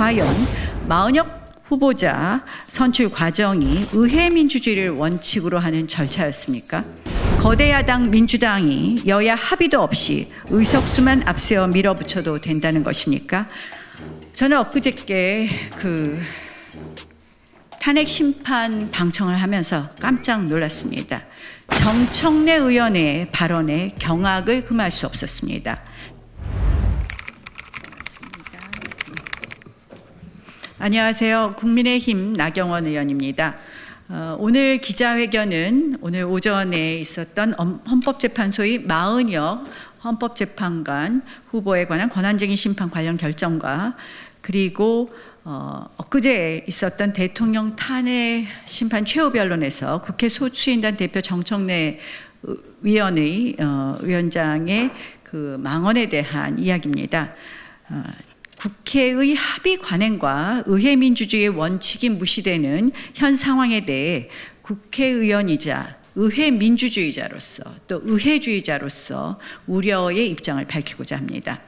과연 마은혁 후보자 선출 과정이 의회 민주주의를 원칙으로 하는 절차였습니까? 거대 야당 민주당이 여야 합의도 없이 의석수만 앞세워 밀어붙여도 된다는 것입니까? 저는 엊그저께 탄핵 심판 방청을 하면서 깜짝 놀랐습니다. 정청래 의원의 발언에 경악을 금할 수 없었습니다. 안녕하세요. 국민의힘 나경원 의원입니다. 오늘 기자회견은 오늘 오전에 있었던 헌법재판소의 마은혁 헌법재판관 후보에 관한 권한쟁의 심판 관련 결정과 그리고 엊그제 있었던 대통령 탄핵 심판 최후 변론에서 국회 소추인단 대표 정청래 위원장의 그 망언에 대한 이야기입니다. 국회의 합의 관행과 의회 민주주의의 원칙이 무시되는 현 상황에 대해 국회의원이자 의회 민주주의자로서 또 의회주의자로서 우려의 입장을 밝히고자 합니다.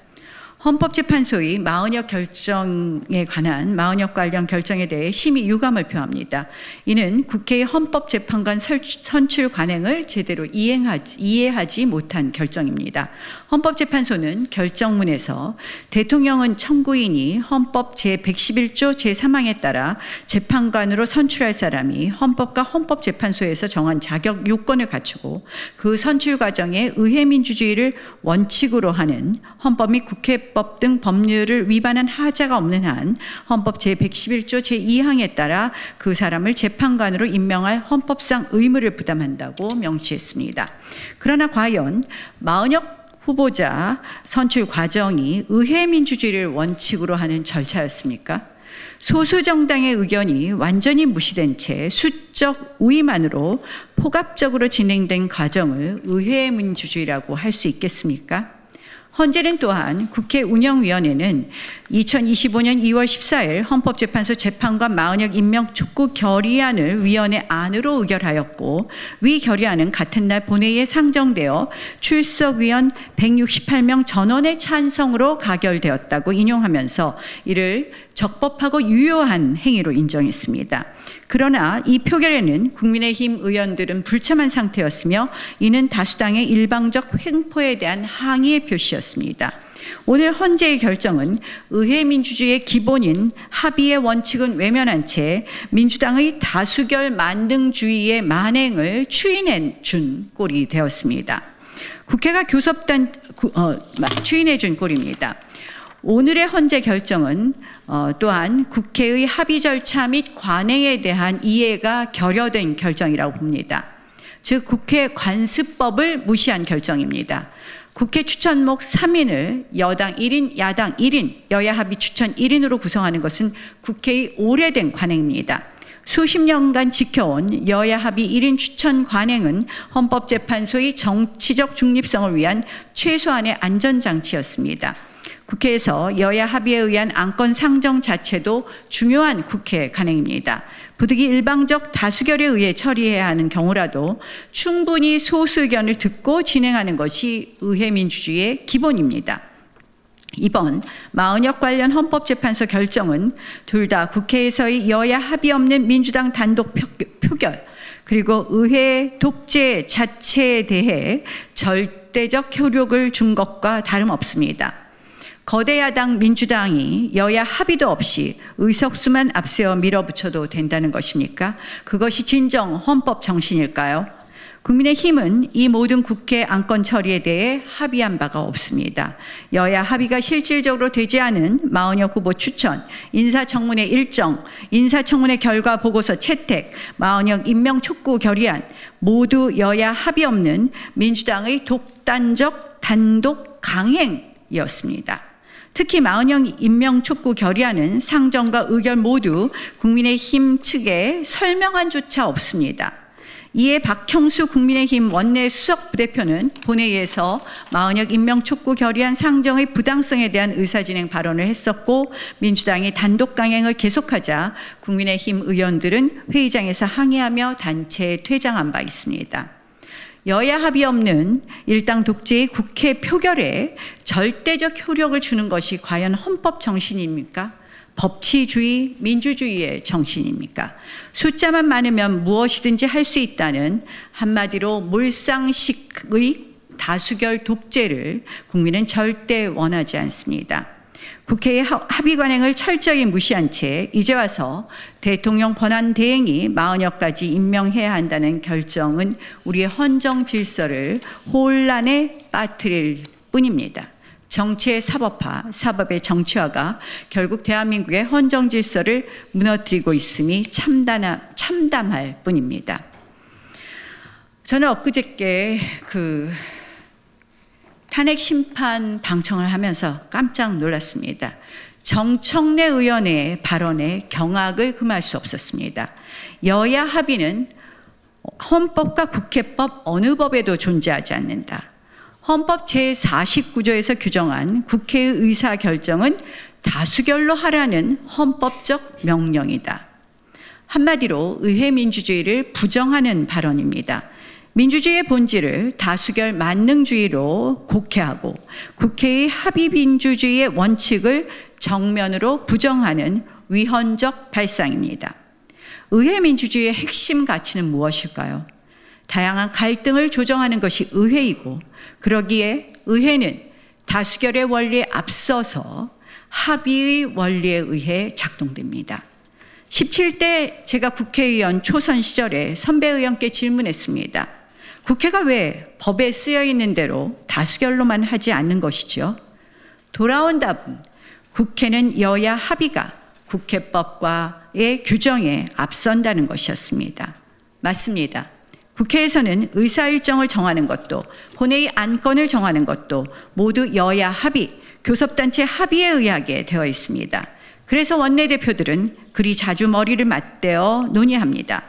헌법재판소의 마은혁 결정에 관한 마은혁 관련 결정에 대해 심히 유감을 표합니다. 이는 국회의 헌법재판관 선출 관행을 제대로 이해하지 못한 결정입니다. 헌법재판소는 결정문에서 대통령은 청구인이 헌법 제111조 제3항에 따라 재판관으로 선출할 사람이 헌법과 헌법재판소에서 정한 자격 요건을 갖추고 그 선출 과정에 의회 민주주의를 원칙으로 하는 헌법 및 국회법 등 법률을 위반한 하자가 없는 한 헌법 제111조 제2항에 따라 그 사람을 재판관으로 임명할 헌법상 의무를 부담한다고 명시했습니다. 그러나 과연 마은혁 후보자 선출 과정이 의회 민주주의를 원칙으로 하는 절차였습니까? 소수 정당의 의견이 완전히 무시된 채 수적 우위만으로 포괄적으로 진행된 과정을 의회 민주주의라고 할 수 있겠습니까? 헌재는 또한 국회 운영위원회는 2025년 2월 14일 헌법재판소 재판관 마은혁 임명 촉구 결의안을 위원회 안으로 의결하였고 위 결의안은 같은 날 본회의에 상정되어 출석위원 168명 전원의 찬성으로 가결되었다고 인용하면서 이를 적법하고 유효한 행위로 인정했습니다. 그러나 이 표결에는 국민의힘 의원들은 불참한 상태였으며 이는 다수당의 일방적 횡포에 대한 항의의 표시였습니다. 오늘 헌재의 결정은 의회 민주주의의 기본인 합의의 원칙은 외면한 채 민주당의 다수결 만능주의의 만행을 추인해 준 꼴이 되었습니다. 국회가 추인해 준 꼴입니다. 오늘의 헌재 결정은 또한 국회의 합의 절차 및 관행에 대한 이해가 결여된 결정이라고 봅니다. 즉 국회 관습법을 무시한 결정입니다. 국회 추천목 3인을 여당 1인, 야당 1인, 여야 합의 추천 1인으로 구성하는 것은 국회의 오래된 관행입니다. 수십 년간 지켜온 여야 합의 1인 추천 관행은 헌법재판소의 정치적 중립성을 위한 최소한의 안전장치였습니다. 국회에서 여야 합의에 의한 안건 상정 자체도 중요한 국회 관행입니다. 부득이 일방적 다수결에 의해 처리해야 하는 경우라도 충분히 소수 의견을 듣고 진행하는 것이 의회 민주주의의 기본입니다. 이번 마은혁 관련 헌법재판소 결정은 둘 다 국회에서의 여야 합의 없는 민주당 단독 표결 그리고 의회 독재 자체에 대해 절대적 효력을 준 것과 다름없습니다. 거대 야당 민주당이 여야 합의도 없이 의석수만 앞세워 밀어붙여도 된다는 것입니까? 그것이 진정 헌법 정신일까요? 국민의힘은 이 모든 국회 안건 처리에 대해 합의한 바가 없습니다. 여야 합의가 실질적으로 되지 않은 마은혁 후보 추천, 인사청문회 일정, 인사청문회 결과 보고서 채택, 마은혁 임명 촉구 결의안 모두 여야 합의 없는 민주당의 독단적 단독 강행이었습니다. 특히 마은혁 임명 촉구 결의안은 상정과 의결 모두 국민의힘 측에 설명한 조차 없습니다. 이에 박형수 국민의힘 원내 수석 부대표는 본회의에서 마은혁 임명 촉구 결의안 상정의 부당성에 대한 의사진행 발언을 했었고 민주당이 단독 강행을 계속하자 국민의힘 의원들은 회의장에서 항의하며 단체 퇴장한 바 있습니다. 여야 합의 없는 일당 독재의 국회 표결에 절대적 효력을 주는 것이 과연 헌법 정신입니까? 법치주의, 민주주의의 정신입니까? 숫자만 많으면 무엇이든지 할 수 있다는 한마디로 몰상식의 다수결 독재를 국민은 절대 원하지 않습니다. 국회의 합의 관행을 철저히 무시한 채 이제 와서 대통령 권한 대행이 40여까지 임명해야 한다는 결정은 우리의 헌정 질서를 혼란에 빠뜨릴 뿐입니다. 정치의 사법화, 사법의 정치화가 결국 대한민국의 헌정 질서를 무너뜨리고 있음이 참담할 뿐입니다. 저는 엊그저께 탄핵 심판 방청을 하면서 깜짝 놀랐습니다. 정청래 의원의 발언에 경악을 금할 수 없었습니다. 여야 합의는 헌법과 국회법 어느 법에도 존재하지 않는다. 헌법 제49조에서 규정한 국회의 의사결정은 다수결로 하라는 헌법적 명령이다. 한마디로 의회 민주주의를 부정하는 발언입니다. 민주주의의 본질을 다수결 만능주의로 곡해하고 국회의 합의 민주주의의 원칙을 정면으로 부정하는 위헌적 발상입니다. 의회 민주주의의 핵심 가치는 무엇일까요? 다양한 갈등을 조정하는 것이 의회이고, 그러기에 의회는 다수결의 원리에 앞서서 합의의 원리에 의해 작동됩니다. 17대 제가 국회의원 초선 시절에 선배 의원께 질문했습니다. 국회가 왜 법에 쓰여 있는 대로 다수결로만 하지 않는 것이죠? 돌아온 답은 국회는 여야 합의가 국회법과의 규정에 앞선다는 것이었습니다. 맞습니다. 국회에서는 의사일정을 정하는 것도 본회의 안건을 정하는 것도 모두 여야 합의, 교섭단체 합의에 의하게 되어 있습니다. 그래서 원내대표들은 그리 자주 머리를 맞대어 논의합니다.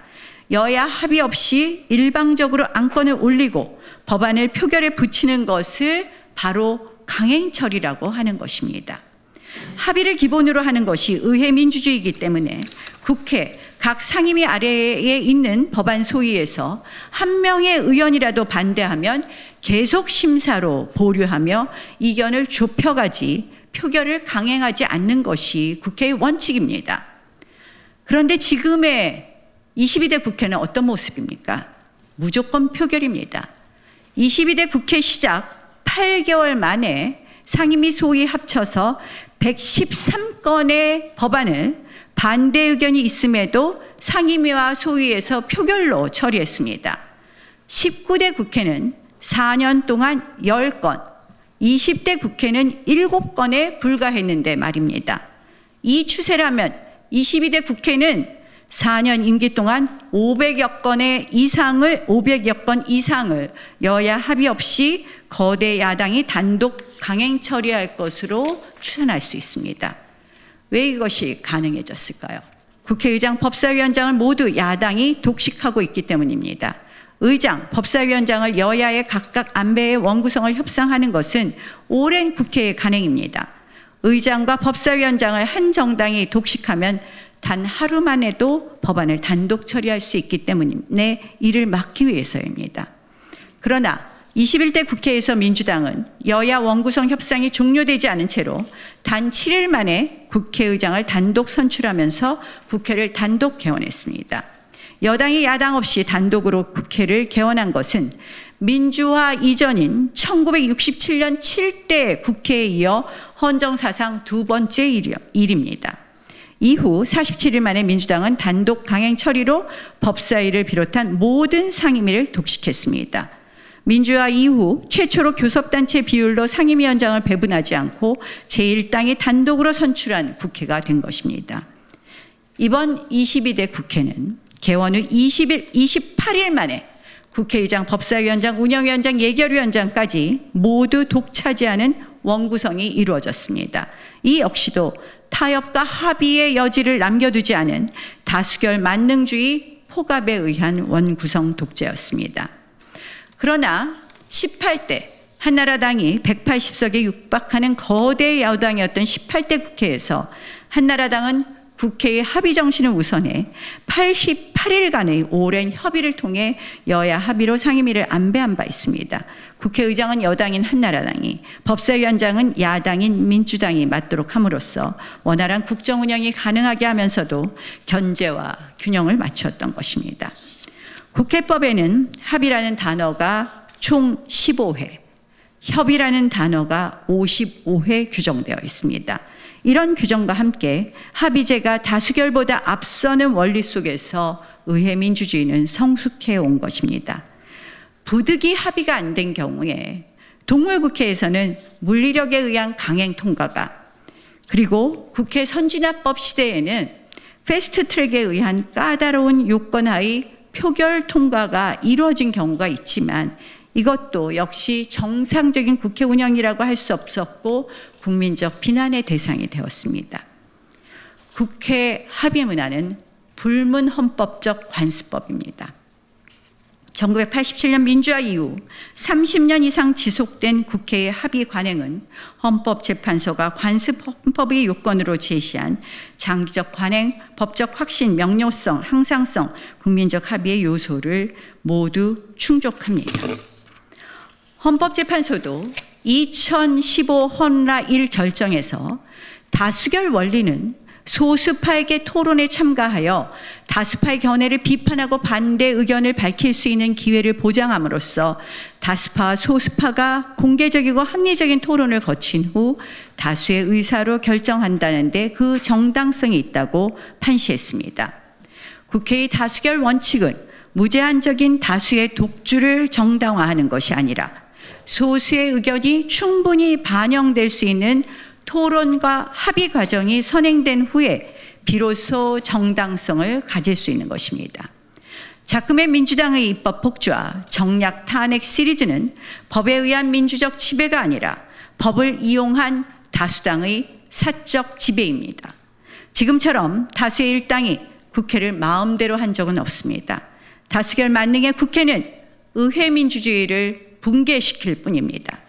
여야 합의 없이 일방적으로 안건을 올리고 법안을 표결에 붙이는 것을 바로 강행처리라고 하는 것입니다. 합의를 기본으로 하는 것이 의회 민주주의이기 때문에 국회 각 상임위 아래에 있는 법안 소위에서 한 명의 의원이라도 반대하면 계속 심사로 보류하며 이견을 좁혀가지 표결을 강행하지 않는 것이 국회의 원칙입니다. 그런데 지금의 22대 국회는 어떤 모습입니까? 무조건 표결입니다. 22대 국회 시작 8개월 만에 상임위 소위 합쳐서 113건의 법안을 반대 의견이 있음에도 상임위와 소위에서 표결로 처리했습니다. 19대 국회는 4년 동안 10건, 20대 국회는 7건에 불과했는데 말입니다. 이 추세라면 22대 국회는 4년 임기 동안 500여 건 이상을 여야 합의 없이 거대 야당이 단독 강행 처리할 것으로 추산할 수 있습니다. 왜 이것이 가능해졌을까요? 국회의장, 법사위원장을 모두 야당이 독식하고 있기 때문입니다. 의장, 법사위원장을 여야의 각각 안배의 원구성을 협상하는 것은 오랜 국회의 관행입니다. 의장과 법사위원장을 한 정당이 독식하면 단 하루 만에도 법안을 단독 처리할 수 있기 때문에 이를 막기 위해서입니다. 그러나 21대 국회에서 민주당은 여야 원구성 협상이 종료되지 않은 채로 단 7일 만에 국회의장을 단독 선출하면서 국회를 단독 개원했습니다. 여당이 야당 없이 단독으로 국회를 개원한 것은 민주화 이전인 1967년 7대 국회에 이어 헌정사상 두 번째 일입니다. 이후 47일 만에 민주당은 단독 강행 처리로 법사위를 비롯한 모든 상임위를 독식했습니다. 민주화 이후 최초로 교섭단체 비율로 상임위원장을 배분하지 않고 제1당이 단독으로 선출한 국회가 된 것입니다. 이번 22대 국회는 개원 후 28일 만에 국회의장, 법사위원장, 운영위원장, 예결위원장까지 모두 독차지하는 원구성이 이루어졌습니다. 이 역시도 타협과 합의의 여지를 남겨두지 않은 다수결 만능주의 포갑에 의한 원구성 독재였습니다. 그러나 18대 한나라당이 180석에 육박하는 거대 야당이었던 18대 국회에서 한나라당은 국회의 합의 정신을 우선해 88일간의 오랜 협의를 통해 여야 합의로 상임위를 안배한 바 있습니다. 국회의장은 여당인 한나라당이, 법사위원장은 야당인 민주당이 맡도록 함으로써 원활한 국정 운영이 가능하게 하면서도 견제와 균형을 맞추었던 것입니다. 국회법에는 합의라는 단어가 총 15회, 협의라는 단어가 55회 규정되어 있습니다. 이런 규정과 함께 합의제가 다수결보다 앞서는 원리 속에서 의회 민주주의는 성숙해 온 것입니다. 부득이 합의가 안 된 경우에 동물국회에서는 물리력에 의한 강행 통과가, 그리고 국회 선진화법 시대에는 패스트트랙에 의한 까다로운 요건하의 표결 통과가 이루어진 경우가 있지만 이것도 역시 정상적인 국회 운영이라고 할 수 없었고 국민적 비난의 대상이 되었습니다. 국회 합의 문화는 불문헌법적 관습법입니다. 1987년 민주화 이후 30년 이상 지속된 국회의 합의 관행은 헌법재판소가 관습 헌법의 요건으로 제시한 장기적 관행, 법적 확신, 명료성, 항상성, 국민적 합의의 요소를 모두 충족합니다. 헌법재판소도 2015 헌라 1 결정에서 다수결 원리는 소수파에게 토론에 참가하여 다수파의 견해를 비판하고 반대 의견을 밝힐 수 있는 기회를 보장함으로써 다수파와 소수파가 공개적이고 합리적인 토론을 거친 후 다수의 의사로 결정한다는 데 그 정당성이 있다고 판시했습니다. 국회의 다수결 원칙은 무제한적인 다수의 독주를 정당화하는 것이 아니라 소수의 의견이 충분히 반영될 수 있는 토론과 합의 과정이 선행된 후에 비로소 정당성을 가질 수 있는 것입니다. 작금의 민주당의 입법 폭주와 정략 탄핵 시리즈는 법에 의한 민주적 지배가 아니라 법을 이용한 다수당의 사적 지배입니다. 지금처럼 다수의 일당이 국회를 마음대로 한 적은 없습니다. 다수결 만능의 국회는 의회 민주주의를 붕괴시킬 뿐입니다.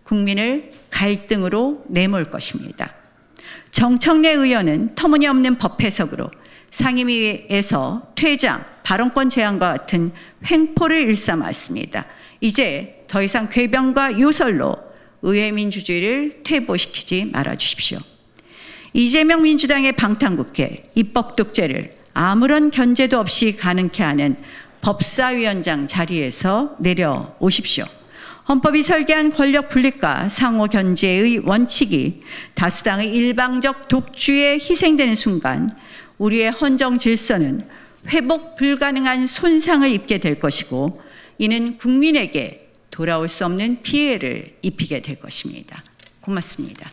국민을 갈등으로 내몰 것입니다. 정청래 의원은 터무니없는 법 해석으로 상임위에서 퇴장, 발언권 제한과 같은 횡포를 일삼았습니다. 이제 더 이상 궤변과 요설로 의회 민주주의를 퇴보시키지 말아주십시오. 이재명 민주당의 방탄국회, 입법 독재를 아무런 견제도 없이 가능케 하는 법사위원장 자리에서 내려오십시오. 헌법이 설계한 권력 분립과 상호 견제의 원칙이 다수당의 일방적 독주에 희생되는 순간 우리의 헌정 질서는 회복 불가능한 손상을 입게 될 것이고 이는 국민에게 돌아올 수 없는 피해를 입히게 될 것입니다. 고맙습니다.